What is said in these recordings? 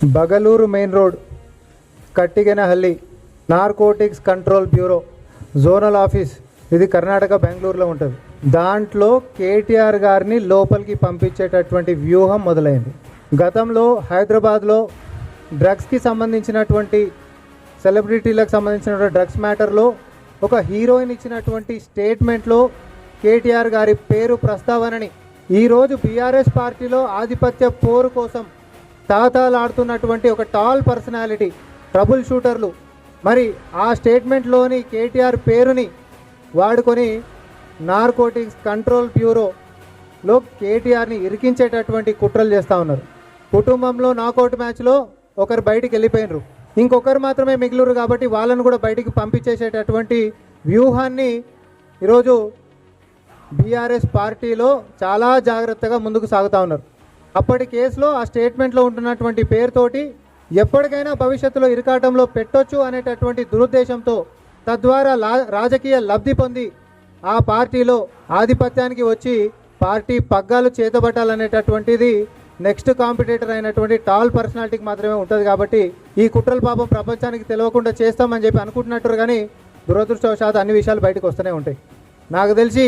బగలూరు main road Kattigenahalli narcotics control bureau zonal office ఇది కర్ణాటక బెంగళూరులో ఉంటుంది. దాంట్లో కేటీఆర్ గారిని లోపలికి పంపించేటటువంటి వ్యూహం మొదలైంది. గతంలో హైదరాబాద్లో డ్రగ్స్కి సంబంధించినటువంటి సెలబ్రిటీలకు సంబంధించినటువంటి డ్రగ్స్ మ్యాటర్లో ఒక హీరోయిన్ ఇచ్చినటువంటి స్టేట్మెంట్లో కేటీఆర్ గారి పేరు ప్రస్తావనని ఈరోజు బీఆర్ఎస్ పార్టీలో ఆధిపత్య పోరు కోసం తాతాలాడుతున్నటువంటి ఒక టాల్ పర్సనాలిటీ ట్రబుల్ షూటర్లు మరి ఆ స్టేట్మెంట్లోని కేటీఆర్ పేరుని వాడుకొని నార్కోటిక్స్ కంట్రోల్ బ్యూరోలో కేటీఆర్ని ఇరికించేటటువంటి కుట్రలు చేస్తూ ఉన్నారు. కుటుంబంలో నాకౌట్ మ్యాచ్లో ఒకరు బయటికి వెళ్ళిపోయినరు, ఇంకొకరు మాత్రమే మిగిలిరు కాబట్టి వాళ్ళను కూడా బయటికి పంపించేసేటటువంటి వ్యూహాన్ని ఈరోజు బీఆర్ఎస్ పార్టీలో చాలా జాగ్రత్తగా ముందుకు సాగుతూ ఉన్నారు. అప్పటి కేసులో ఆ స్టేట్మెంట్లో ఉంటున్నటువంటి పేరుతోటి ఎప్పటికైనా భవిష్యత్తులో ఇరకాటంలో పెట్టొచ్చు అనేటటువంటి దురుద్దేశంతో తద్వారా రాజకీయ లబ్ధి పొంది ఆ పార్టీలో ఆధిపత్యానికి వచ్చి పార్టీ పగ్గాలు చేతబట్టాలనేటటువంటిది నెక్స్ట్ కాంపిటేటర్ అయినటువంటి టాల్ పర్సనాలిటీకి మాత్రమే ఉంటుంది. కాబట్టి ఈ కుట్రల పాపం ప్రపంచానికి తెలియకుండా చేస్తామని చెప్పి అనుకుంటున్నట్టు కానీ దురదృష్టవశాత్తు అన్ని విషయాలు బయటకు వస్తూనే ఉంటాయి. నాకు తెలిసి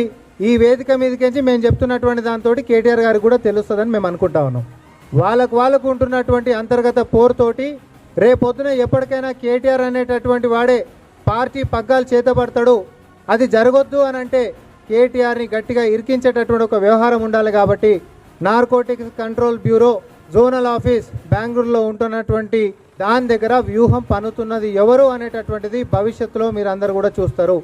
ఈ వేదిక మీదకించి మేము చెప్తున్నటువంటి దాంతో కేటీఆర్ గారికి కూడా తెలుస్తుందని మేము అనుకుంటా ఉన్నాం. వాళ్ళకు ఉంటున్నటువంటి అంతర్గత పోరుతోటి రేపొద్దున ఎప్పటికైనా కేటీఆర్ అనేటటువంటి వాడే పార్టీ పగ్గాలు చేతబడతాడు, అది జరగొద్దు అని అంటే కేటీఆర్ని గట్టిగా ఇరికించేటటువంటి ఒక వ్యవహారం ఉండాలి. కాబట్టి narcotics control bureau zonal office బెంగళూరులో ఉంటున్నటువంటి దాని దగ్గర వ్యూహం పన్నుతున్నది ఎవరు అనేటటువంటిది భవిష్యత్తులో మీరు అందరూ కూడా చూస్తారు.